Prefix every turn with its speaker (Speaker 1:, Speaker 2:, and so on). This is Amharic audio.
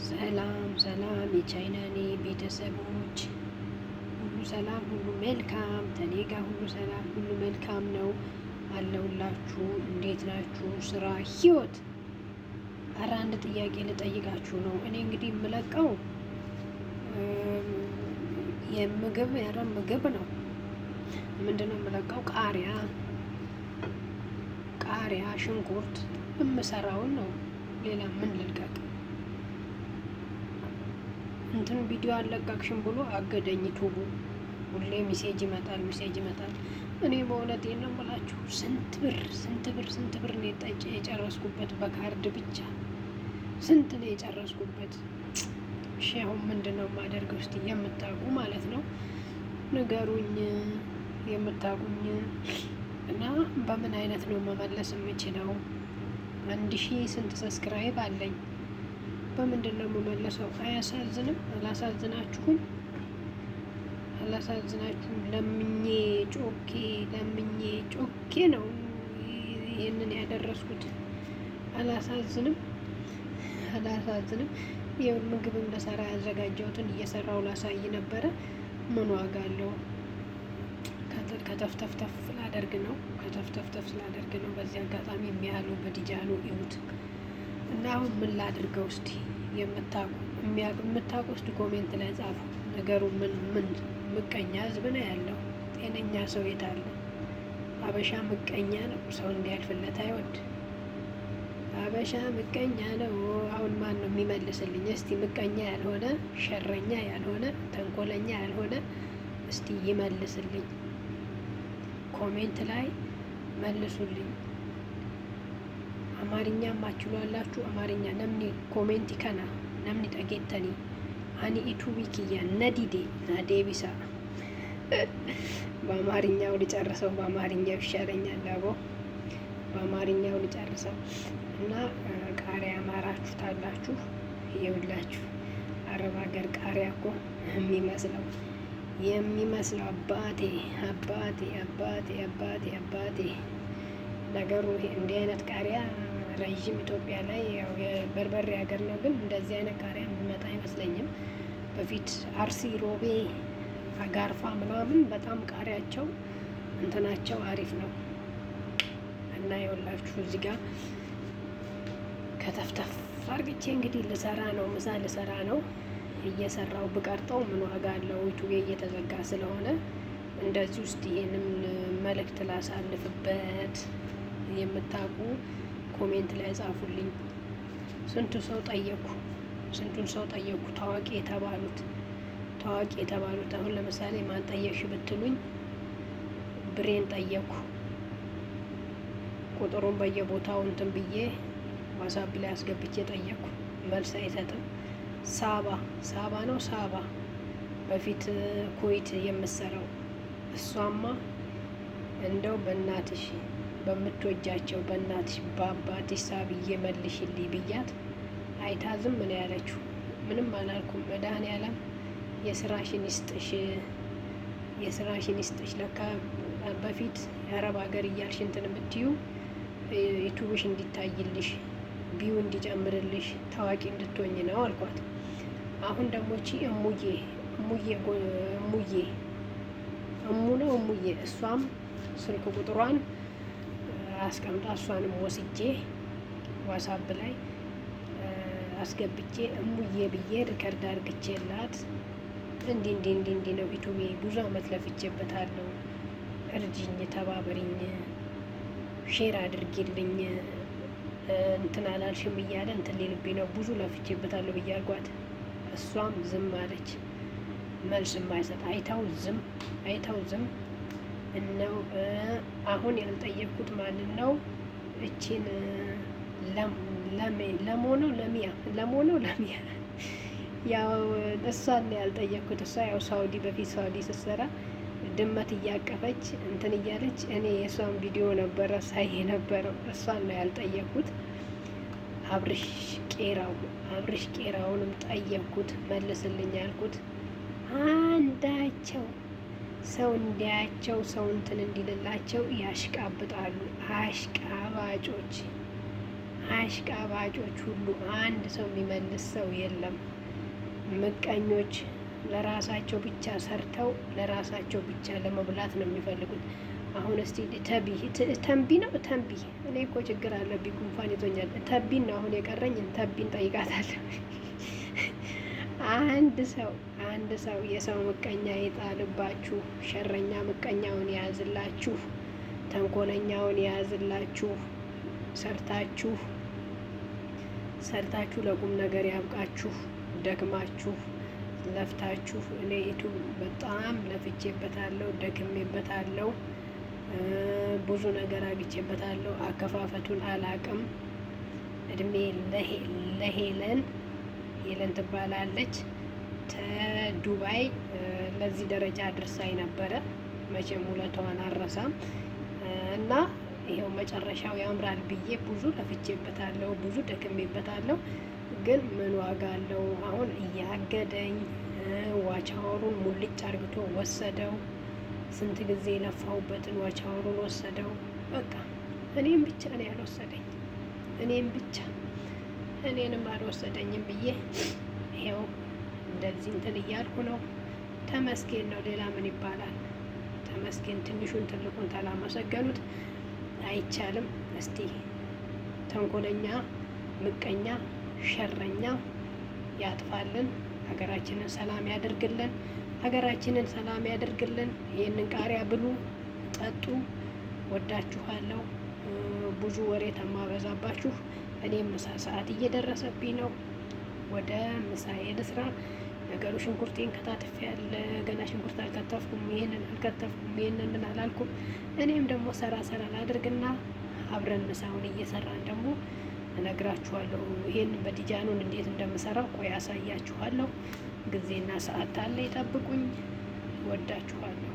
Speaker 1: ሰላም ሰላም የቻይናኔ ቤተሰቦች ሁሉ ሰላም፣ ሁሉ መልካም። ከኔ ጋር ሁሉ ሰላም፣ ሁሉ መልካም ነው አለሁላችሁ። እንዴት ናችሁ? ስራ፣ ህይወት። ኧረ አንድ ጥያቄ ልጠይቃችሁ ነው። እኔ እንግዲህ የምለቀው ምግብ ነው። ምንድነው የምለቀው? ቃሪያ፣ ሽንኩርት የምሰራውን ነው። ሌላ ምን ልልቀቅ? እንትን ቪዲዮ አለቀቅሽም ብሎ አገደኝ ቱቡ። ሁሌ ሜሴጅ ይመጣል። እኔ በእውነቴን ነው የምላችሁ ስንት ብር ነው የጨረስኩበት በካርድ ብቻ። ስንት ነው የጨረስኩበት? እሺ አሁን ምንድን ነው የማደርገው? እስቲ የምታውቁ ማለት ነው ንገሩኝ፣ የምታውቁኝ እና በምን አይነት ነው መመለስ የምችለው? 1000 ስንት ሰብስክራይብ አለኝ። በምንድን ነው የምመለሰው? አያሳዝንም? አላሳዝናችሁም? ለምኜ ጮኬ ነው ይህንን ያደረስኩት። አላሳዝንም? ይኸው ምግብም ለሰራ ያዘጋጀሁትን እየሰራው ላሳይ ነበረ። ምን ዋጋ አለው? ከተፍተፍተፍ ስላደርግ ነው። በዚህ አጋጣሚ የሚያሉ በዲጃኑ ይሁት እና አሁን ምን ላድርገው? እስቲ የምታውቁ እስቲ ኮሜንት ላይ ጻፉ። ነገሩ ምን ምቀኛ ህዝብ ነው ያለው። ጤነኛ ሰው የት አለ? አበሻ ምቀኛ ነው። ሰው እንዲያልፍለት አይወድ። አበሻ ምቀኛ ነው። አሁን ማን ነው የሚመልስልኝ? እስቲ ምቀኛ ያልሆነ፣ ሸረኛ ያልሆነ፣ ተንኮለኛ ያልሆነ እስቲ ይመልስልኝ። ኮሜንት ላይ መልሱልኝ። አማርኛ ማችሉ አላችሁ? አማርኛ ነምኒ ኮሜንት ከና ነምኒ ጠጌተኒ አኒ ኢቱቢ ኪያ ነዲዴ ናዴቢሳ በአማርኛው ልጨርሰው። በአማርኛው ይሻለኛል። አቦ በአማርኛው ልጨርሰው እና ቃሪያ አማራችሁ ታላችሁ። ይኸውላችሁ አረብ ሀገር ቃሪያ እኮ የሚመስለው አባቴ ነገሩ እንዲህ አይነት ቃሪያ ረዥም ኢትዮጵያ ላይ ያው የበርበሬ ሀገር ነው፣ ግን እንደዚህ አይነት ቃሪያ የሚመጣ አይመስለኝም። በፊት አርሲ፣ ሮቤ፣ አጋርፋ ምናምን በጣም ቃሪያቸው እንትናቸው አሪፍ ነው እና ይኸውላችሁ እዚህ ጋር ከተፍተፍ አርግቼ እንግዲህ ምሳ ልሰራ ነው። እየሰራው ብቀርጠው ምን ዋጋ አለው? ዩቱቤ እየተዘጋ ስለሆነ እንደዚህ ውስጥ ይሄንን መልእክት ላሳልፍበት። የምታውቁ ኮሜንት ላይ ጻፉልኝ። ስንቱን ሰው ጠየኩ። ታዋቂ የተባሉት አሁን ለምሳሌ ማን ጠየቅሽ ብትሉኝ ብሬን ጠየኩ። ቁጥሩን በየቦታው እንትን ብዬ ዋትስአፕ ላይ አስገብቼ ጠየኩ። መልስ አይሰጥም። ሳባ በፊት ኩዌት የምሰራው እሷማ እንደው በእናትሽ በምትወጃቸው በእናትሽ በአባትሽ ሳብዬ መልሽልኝ ብያት አይታ ዝም ነው ያለችው። ምንም አላልኩም። መድኃኒዓለም የስራሽን ይስጥሽ። ለካ በፊት የአረብ ሀገር እያልሽ እንትን የምትዩ ዩቱብሽ እንዲታይልሽ ቢዩ እንዲጨምርልሽ ታዋቂ እንድትሆኝ ነው አልኳት። አሁን ደግሞ እቺ እሙዬ እሷም ስልክ ቁጥሯን አስቀምጣ እሷንም ወስጄ ዋትስአፕ ላይ አስገብቼ እሙዬ ብዬ ሪከርድ አድርግቼላት እንዲህ ነው ዩቱቤ ብዙ አመት ለፍቼበታለሁ፣ እርጅኝ፣ ተባበሪኝ፣ ሼር አድርጊልኝ እንትን አላልሽም እያለ እንትን ሊልብኝ ነው ብዙ ለፍቼበታለሁ ብዬ አልኳት። እሷም ዝም አለች። መልስ የማይሰጥ አይታው ዝም እነው። አሁን ያልጠየቅኩት ማንን ነው? እቺን ለሚያ ያው እሷን ያልጠየቅኩት። እሷ ያው በፊት ሳውዲ ስትሰራ ድመት እያቀፈች እንትን እያለች እኔ የእሷን ቪዲዮ ነበረ ሳይ ነበረው። እሷን ነው ያልጠየቅኩት። አብርሽ ቄራውንም ጠየቅኩት። መልስልኝ ያልኩት አንዳቸው ሰው እንዲያቸው ሰው እንትን እንዲልላቸው ያሽቃብጣሉ። አሽቃባጮች አሽቃባጮች ሁሉ አንድ ሰው የሚመልስ ሰው የለም። ምቀኞች ለራሳቸው ብቻ ሰርተው ለራሳቸው ብቻ ለመብላት ነው የሚፈልጉት። አሁን እስቲ ተንቢ ነው ተንቢ፣ እኔ እኮ ችግር አለብኝ፣ ጉንፋን ይዞኛል። ተንቢን ነው አሁን የቀረኝ፣ ተንቢን ጠይቃታለሁ። አንድ ሰው የሰው ምቀኛ ይጣልባችሁ፣ ሸረኛ ምቀኛውን የያዝላችሁ፣ ተንኮለኛውን የያዝላችሁ፣ ሰርታችሁ ለቁም ነገር ያብቃችሁ። ደክማችሁ ለፍታችሁ፣ እኔ ዩቱብ በጣም ለፍቼበታለሁ፣ ደክሜበታለሁ፣ ብዙ ነገር አግቼበታለሁ። አከፋፈቱን አላቅም። እድሜ ለሄለን ትባላለች ከዱባይ ለዚህ ደረጃ አድርሳኝ ነበረ። መቼም ውለቷን አረሳም እና ይሄው መጨረሻው ያምራል ብዬ ብዙ ለፍቼበታለሁ፣ ብዙ ደክሜበታለሁ። ግን ምን ዋጋ አለው? አሁን እያገደኝ ዋቻወሩን ሙልጭ አርግቶ ወሰደው። ስንት ጊዜ የለፋሁበትን ዋቻወሩን ወሰደው። በቃ እኔም ብቻ ነው ያልወሰደኝ፣ እኔንም አልወሰደኝም ብዬ ይሄው እንደዚህ እንትን እያልኩ ነው። ተመስገን ነው፣ ሌላ ምን ይባላል? ተመስገን። ትንሹን ትልቁን ታላመሰገኑት አይቻልም። እስቲ ተንኮለኛ፣ ምቀኛ፣ ሸረኛ ያጥፋልን፣ ሀገራችንን ሰላም ያደርግልን። ይህንን ቃሪያ ብሉ፣ ጠጡ። ወዳችኋለሁ። ብዙ ወሬ ተማበዛባችሁ። እኔም ምሳ ሰዓት እየደረሰብኝ ነው። ወደ ምሳዬ ልስራ። ነገሩ ሽንኩርቴን ከታትፌ ያለ ገና ሽንኩርት አልከተፍኩም፣ ይህንን ምን አላልኩም። እኔም ደግሞ ሰራ ላድርግና አብረን ምሳውን እየሰራን ደግሞ እነግራችኋለሁ። ይህን በዲጃኑን እንዴት እንደምሰራው ቆይ ያሳያችኋለሁ። ጊዜና ሰዓት አለ፣ ይጠብቁኝ። ወዳችኋለሁ።